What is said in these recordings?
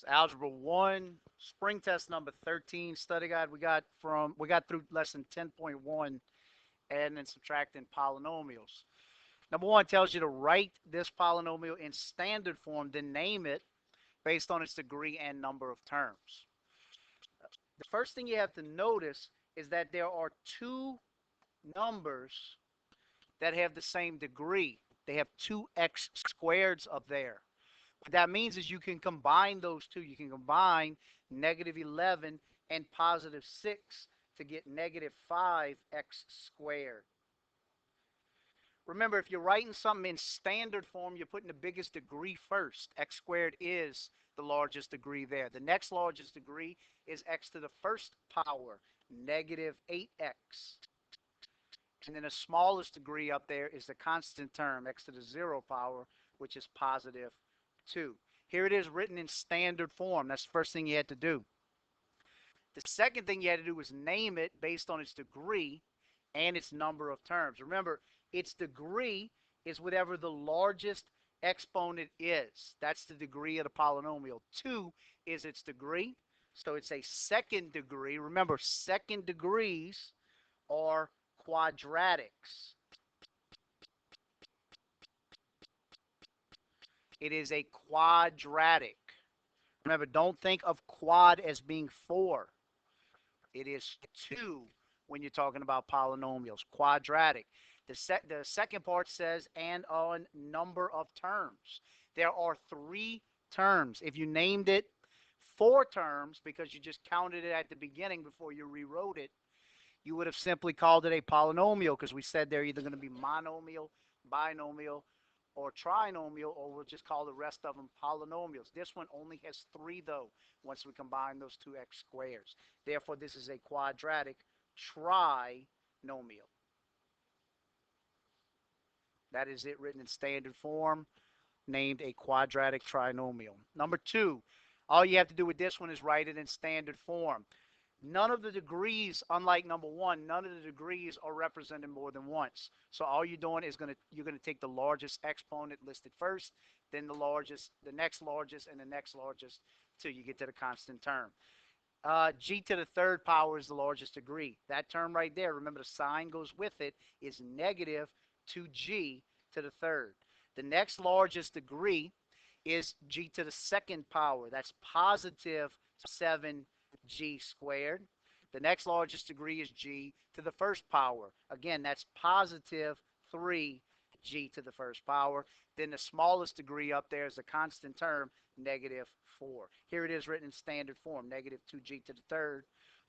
It's Algebra 1, spring test number 13 study guide. We got through lesson 10.1, adding and subtracting polynomials. Number 1 tells you to write this polynomial in standard form, then name it based on its degree and number of terms. The first thing you have to notice is that there are two numbers that have the same degree. They have two x squareds up there. What that means is you can combine those two. You can combine negative 11 and positive 6 to get negative 5x squared. Remember, if you're writing something in standard form, you're putting the biggest degree first. X squared is the largest degree there. The next largest degree is x to the first power, negative 8x. And then the smallest degree up there is the constant term, x to the 0 power, which is positive 2. Here it is written in standard form. That's the first thing you had to do. The second thing you had to do was name it based on its degree and its number of terms. Remember, its degree is whatever the largest exponent is. That's the degree of the polynomial. 2 is its degree, so it's a second degree. Remember, second degrees are quadratics. It is a quadratic. Remember, don't think of quad as being 4. It is 2 when you're talking about polynomials, quadratic. The second part says, and on number of terms. There are 3 terms. If you named it 4 terms because you just counted it at the beginning before you rewrote it, you would have simply called it a polynomial because we said they're either going to be monomial, binomial, or trinomial, or we'll just call the rest of them polynomials. This one only has 3, though, once we combine those two x squares. Therefore, this is a quadratic trinomial. That is it written in standard form, named a quadratic trinomial. Number 2, all you have to do with this one is write it in standard form. None of the degrees, unlike number 1, none of the degrees are represented more than once. So all you're doing is you're gonna take the largest exponent listed first, then the largest, the next largest, and the next largest till you get to the constant term. G to the third power is the largest degree. That term right there, remember the sign goes with it, is negative 2g to the third. The next largest degree is g to the second power. That's positive 7g squared. The next largest degree is g to the first power. Again, that's positive 3g to the first power. Then the smallest degree up there is a constant term, negative 4. Here it is written in standard form, negative 2g to the third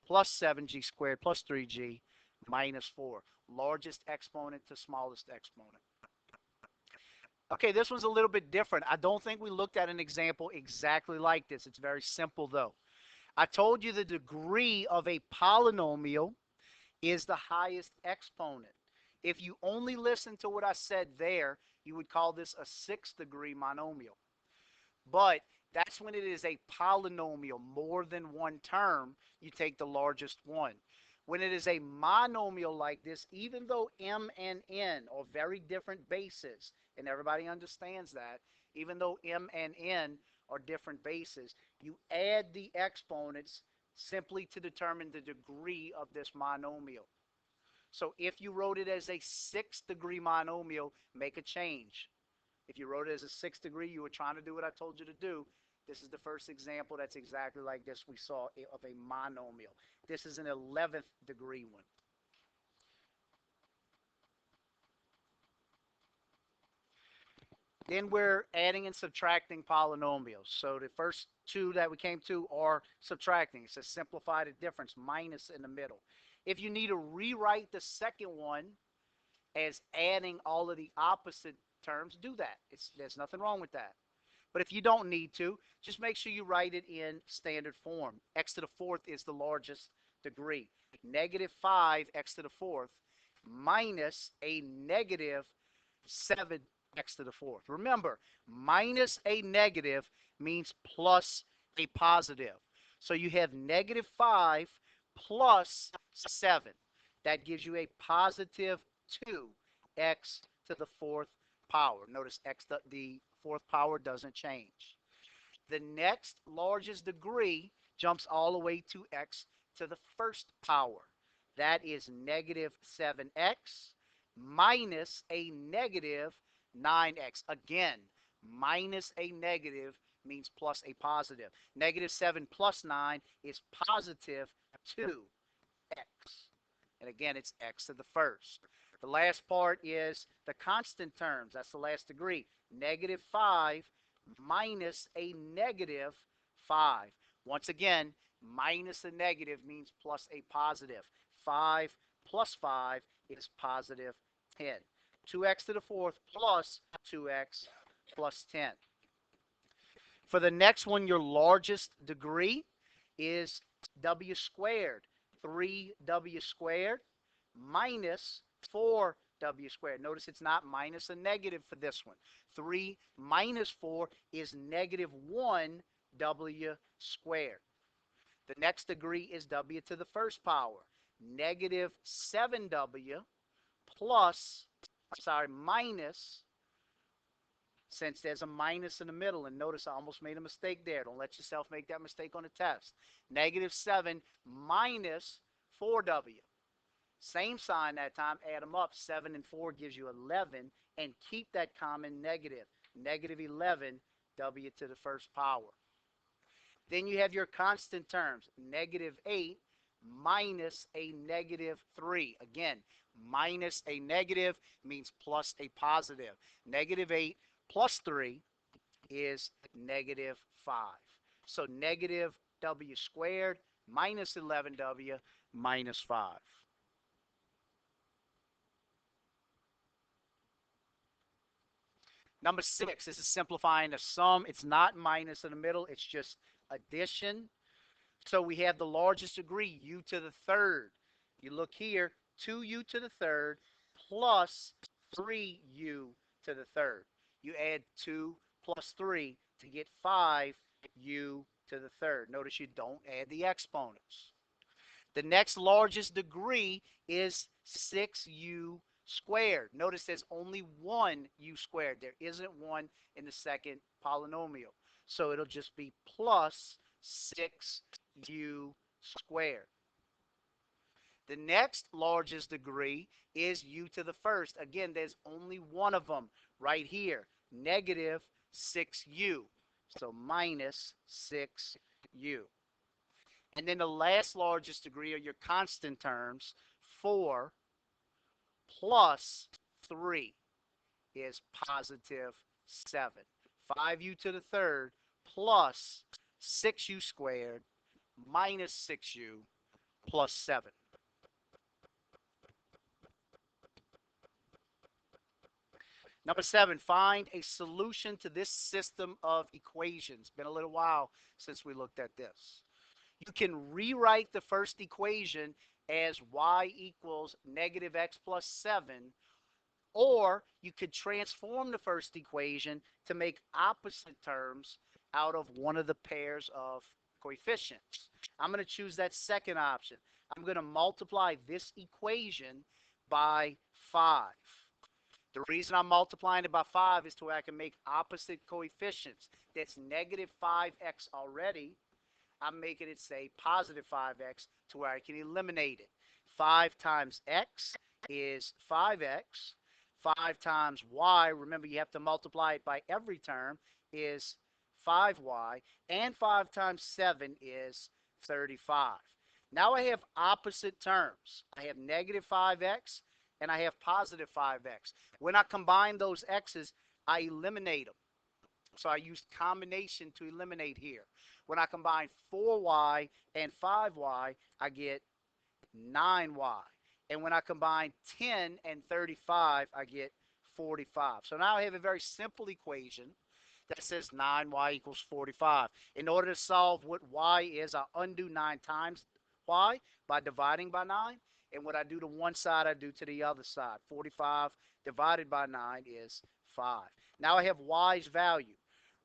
plus 7g squared plus 3g minus 4. Largest exponent to smallest exponent. Okay, this one's a little bit different. I don't think we looked at an example exactly like this. It's very simple, though. I told you the degree of a polynomial is the highest exponent. If you only listen to what I said there, you would call this a 6th degree monomial. But that's when it is a polynomial, more than one term, you take the largest one. When it is a monomial like this, even though m and n are very different bases, and everybody understands that, even though m and n are different bases, you add the exponents simply to determine the degree of this monomial. So if you wrote it as a 6th degree monomial, make a change. If you wrote it as a 6th degree, you were trying to do what I told you to do. This is the first example that's exactly like this we saw of a monomial. This is an 11th degree one. Then we're adding and subtracting polynomials. So the first 2 that we came to are subtracting. It says simplify the difference, minus in the middle. If you need to rewrite the second one as adding all of the opposite terms, do that. There's nothing wrong with that. But if you don't need to, just make sure you write it in standard form. X to the fourth is the largest degree. Negative 5x to the fourth minus a negative 7x to the fourth. Remember, minus a negative means plus a positive. So you have negative 5 plus 7. That gives you a positive 2x to the fourth power. Notice x, the fourth power doesn't change. The next largest degree jumps all the way to x to the first power. That is negative 7x minus a negative 9x. Again, minus a negative means plus a positive. Negative 7 plus 9 is positive 2x. And again, it's x to the first. The last part is the constant terms. That's the last degree. Negative 5 minus a negative 5. Once again, minus a negative means plus a positive. 5 plus 5 is positive 10. 2x to the fourth plus 2x plus 10. For the next one, your largest degree is w squared. 3w squared minus 4w squared. Notice it's not minus a negative for this one. 3 minus 4 is negative 1w squared. The next degree is w to the first power. Negative 7w plus, minus, since there's a minus in the middle, and notice I almost made a mistake there. Don't let yourself make that mistake on the test. Negative 7 minus 4w. Same sign that time, add them up. 7 and 4 gives you 11, and keep that common negative. Negative 11, w to the first power. Then you have your constant terms. Negative 8 minus a negative 3. Again, minus a negative means plus a positive. Negative 8 plus 3 is negative 5. So negative w squared minus 11w minus 5. Number 6, this is simplifying the sum. It's not minus in the middle. It's just addition. So we have the largest degree, u to the third. You look here, 2u to the third plus 3u to the third. You add 2 plus 3 to get 5u to the third. Notice you don't add the exponents. The next largest degree is 6u squared. Notice there's only one u squared. There isn't one in the second polynomial. So it'll just be plus 6u squared. The next largest degree is u to the first. Again, there's only one of them right here, negative 6u. So minus 6u. And then the last largest degree are your constant terms. 4 plus 3 is positive 7. 5u to the third plus 6u squared minus 6u plus 7. Number 7, find a solution to this system of equations. Been a little while since we looked at this. You can rewrite the first equation as y equals negative x plus 7, or you could transform the first equation to make opposite terms out of one of the pairs of coefficients. I'm going to choose that second option. I'm going to multiply this equation by 5. The reason I'm multiplying it by 5 is to where I can make opposite coefficients. That's negative 5x already. I'm making it say positive 5x to where I can eliminate it. 5 times x is 5x. 5 times y, remember you have to multiply it by every term, is 5y. And 5 times 7 is 35. Now I have opposite terms. I have negative 5x and I have positive 5x. When I combine those x's, I eliminate them. So I used combination to eliminate here. When I combine 4y and 5y, I get 9y. And when I combine 10 and 35, I get 45. So now I have a very simple equation that says 9y equals 45. In order to solve what y is, I undo 9 times y by dividing by 9. And what I do to one side, I do to the other side. 45 divided by 9 is 5. Now I have y's value.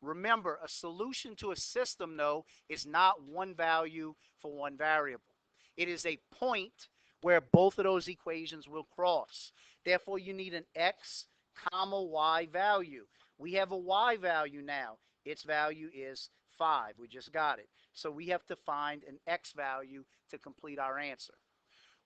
Remember, a solution to a system, though, is not one value for one variable. It is a point where both of those equations will cross. Therefore, you need an x comma y value. We have a y value now. Its value is 5. We just got it. So we have to find an x value to complete our answer.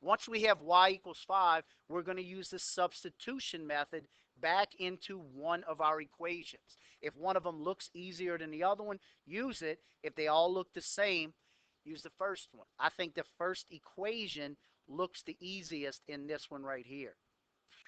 Once we have y equals 5, we're going to use the substitution method back into one of our equations. If one of them looks easier than the other one, use it. If they all look the same, use the first one. I think the first equation looks the easiest in this one right here.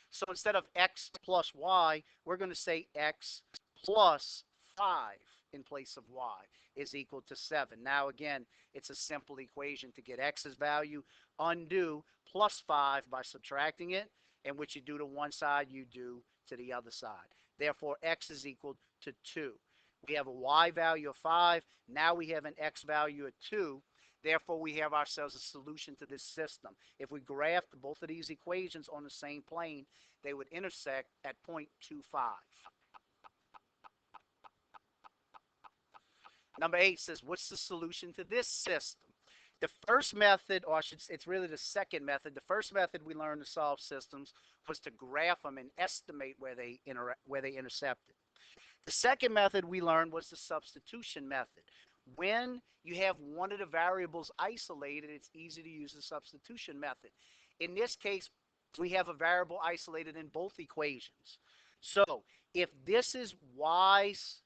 So instead of x plus y, we're going to say x plus 5 in place of y is equal to 7. Now, again, it's a simple equation to get x's value. Undo plus 5 by subtracting it, and what you do to one side, you do to the other side. Therefore, x is equal to 2. We have a y value of 5. Now we have an x value of 2. Therefore, we have ourselves a solution to this system. If we graphed both of these equations on the same plane, they would intersect at 0.25. Number 8 says, what's the solution to this system? The first method, or I should say, it's really the second method. The first method we learned to solve systems was to graph them and estimate where they intercepted. The second method we learned was the substitution method. When you have one of the variables isolated, it's easy to use the substitution method. In this case, we have a variable isolated in both equations. So if this is y's,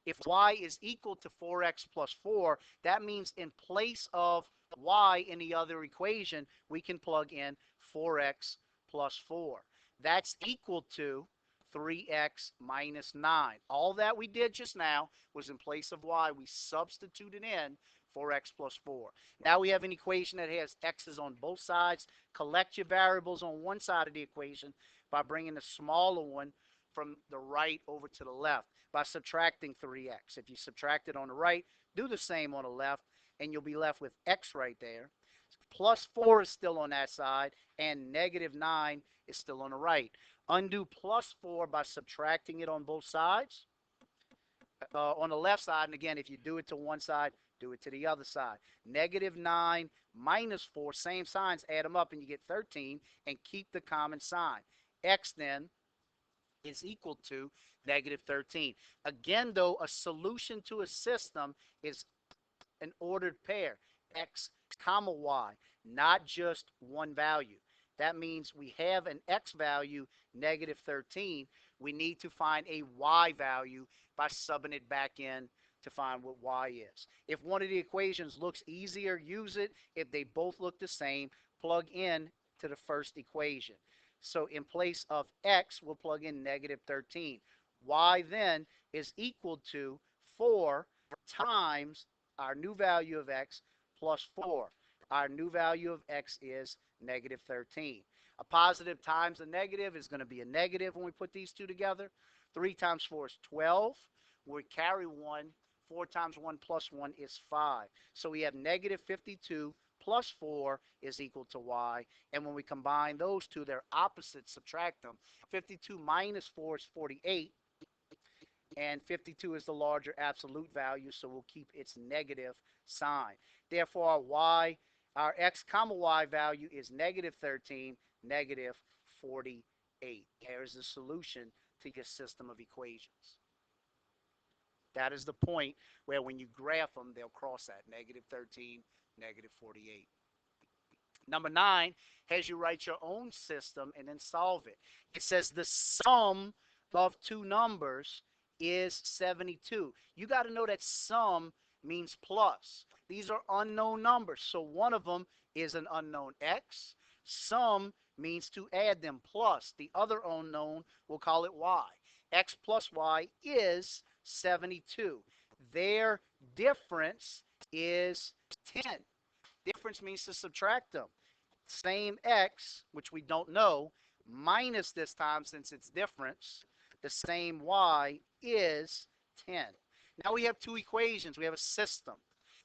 if y is equal to 4x plus 4, that means in place of y in the other equation, we can plug in 4x plus 4. That's equal to 3x minus 9. All that we did just now was in place of y, we substituted in 4x plus 4. Now we have an equation that has x's on both sides. Collect your variables on one side of the equation by bringing the smaller one from the right over to the left by subtracting 3x. If you subtract it on the right, do the same on the left, and you'll be left with x right there. Plus 4 is still on that side, and negative 9 is still on the right. Undo plus 4 by subtracting it on both sides. On the left side, and again, if you do it to one side, do it to the other side. Negative 9 minus 4, same signs, add them up, and you get 13, and keep the common sign. X then is equal to negative 13. Again, though, a solution to a system is an ordered pair, x comma y, not just one value. That means we have an x value, negative 13. We need to find a y value by subbing it back in to find what y is. If one of the equations looks easier, use it. If they both look the same, plug in to the first equation. So in place of x, we'll plug in negative 13. Y then is equal to 4 times our new value of x plus 4. Our new value of x is negative 13. A positive times a negative is going to be a negative when we put these two together. 3 times 4 is 12. We carry 1. 4 times 1 plus 1 is 5. So we have negative 52 plus 4 is equal to y. And when we combine those two, they're opposites, subtract them. 52 minus 4 is 48. And 52 is the larger absolute value, so we'll keep its negative sign. Therefore, our x comma y value is negative 13, negative 48. There's the solution to your system of equations. That is the point where when you graph them, they'll cross that, negative 13, negative 48. Number 9 has you write your own system and then solve it. It says the sum of two numbers is 72. You got to know that sum means plus. These are unknown numbers, so one of them is an unknown x. Sum means to add them plus. The other unknown, we'll call it y. X plus y is 72. Their difference is 10. Difference means to subtract them. Same x, which we don't know, minus this time since it's difference, the same y is 10. Now we have two equations. We have a system.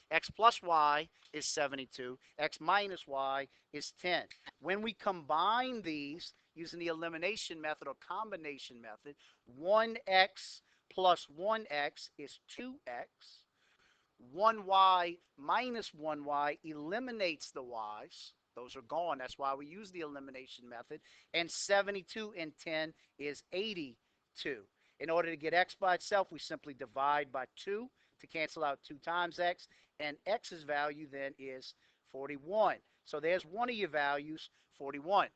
X plus y is 72. X minus y is 10. When we combine these using the elimination method or combination method, 1x plus 1x is 2x. 1y minus 1y eliminates the y's. Those are gone. That's why we use the elimination method. And 72 and 10 is 82. In order to get x by itself, we simply divide by 2 to cancel out 2 times x, and x's value then is 41. So there's one of your values, 41.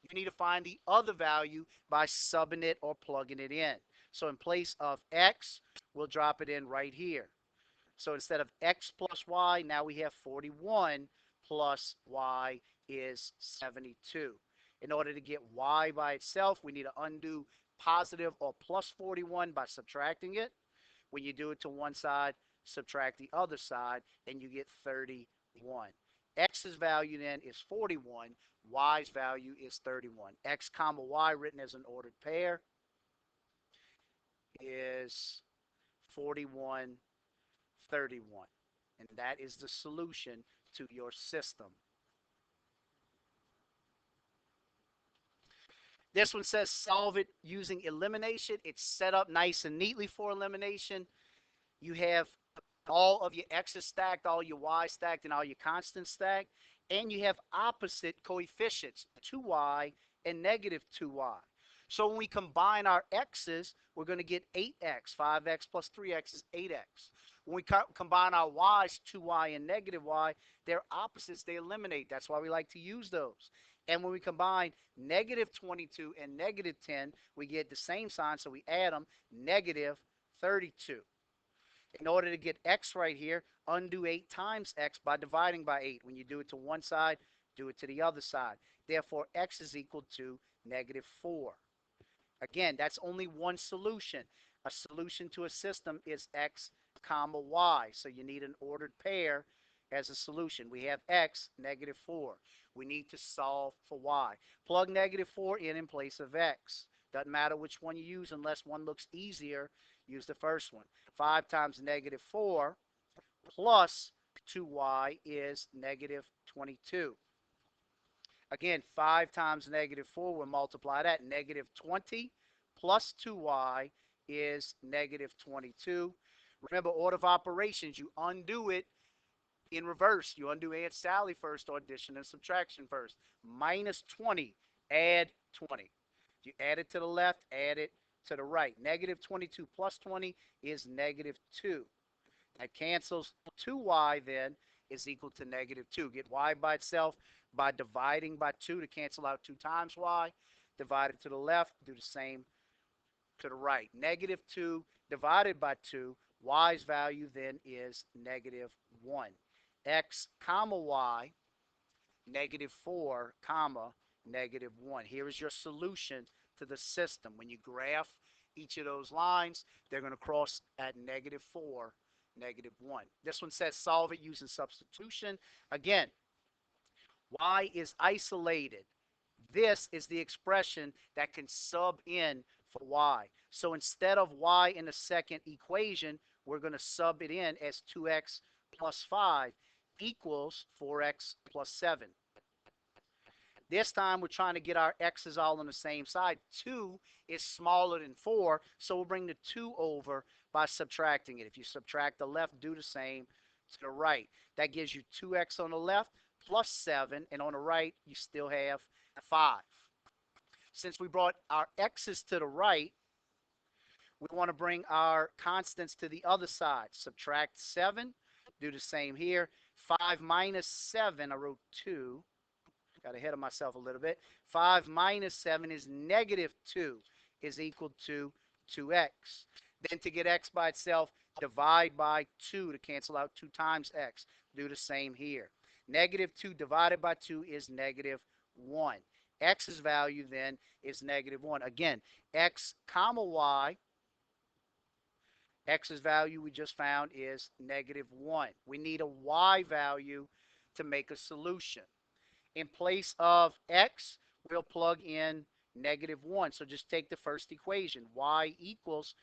You need to find the other value by subbing it or plugging it in. So in place of x, we'll drop it in right here. So instead of x plus y, now we have 41 plus y is 72. In order to get y by itself, we need to undo positive or plus 41 by subtracting it. When you do it to one side, subtract the other side, and you get 31. X's value then is 41. Y's value is 31. X comma y written as an ordered pair is 41, 31. And that is the solution to your system. This one says solve it using elimination. It's set up nice and neatly for elimination. You have all of your x's stacked, all your y's stacked, and all your constants stacked. And you have opposite coefficients, 2y and negative 2y. So when we combine our x's, we're going to get 8x. 5x plus 3x is 8x. When we combine our y's, 2y and negative y, they're opposites. They eliminate. That's why we like to use those. And when we combine negative 22 and negative 10, we get the same sign, so we add them, negative 32. In order to get x right here, undo 8 times x by dividing by 8. When you do it to one side, do it to the other side. Therefore, x is equal to negative 4. Again, that's only one solution. A solution to a system is x comma y. So you need an ordered pair as a solution. We have x, negative 4. We need to solve for y. Plug negative 4 in place of x. Doesn't matter which one you use unless one looks easier. Use the first one. 5 times negative 4 plus 2y is negative 22. Again, 5 times negative 4, we'll multiply that. Negative 20 plus 2y is negative 22. Remember, order of operations, you undo it in reverse. You undo Aunt Sally first, or addition and subtraction first. Minus 20, add 20. You add it to the left, add it to the right. Negative 22 plus 20 is negative 2. That cancels. 2y then is equal to negative 2. Get y by itself by dividing by 2 to cancel out 2 times y. Divide it to the left, do the same to the right. Negative 2 divided by 2, y's value then is negative 1. X comma y, negative 4 comma negative 1. Here is your solution to the system. When you graph each of those lines, they're going to cross at negative 4, negative 1. This one says solve it using substitution. Again, y is isolated. This is the expression that can sub in for y. So instead of y in the second equation, we're going to sub it in as 2x plus 5 equals 4x plus 7. This time we're trying to get our x's all on the same side. 2 is smaller than 4, so we'll bring the 2 over by subtracting it. If you subtract the left, do the same to the right. That gives you 2x on the left plus 7, and on the right you still have 5. Since we brought our x's to the right, we want to bring our constants to the other side. Subtract 7, do the same here. 5 minus 7, I wrote 2. Got ahead of myself a little bit. 5 minus 7 is negative 2, is equal to 2x. Then to get x by itself, divide by 2 to cancel out 2 times x. Do the same here. Negative 2 divided by 2 is negative 1. X's value then is negative 1. Again, x comma y, x's value we just found is negative 1. We need a y value to make a solution. In place of x, we'll plug in negative 1. So just take the first equation. Y equals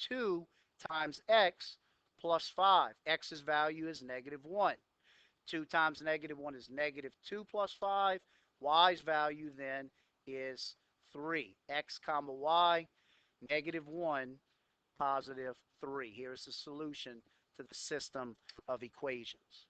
2 times x plus 5. X's value is negative 1. 2 times negative 1 is negative 2 plus 5. Y's value then is 3. X comma y, negative 1, positive 3. Here's the solution to the system of equations.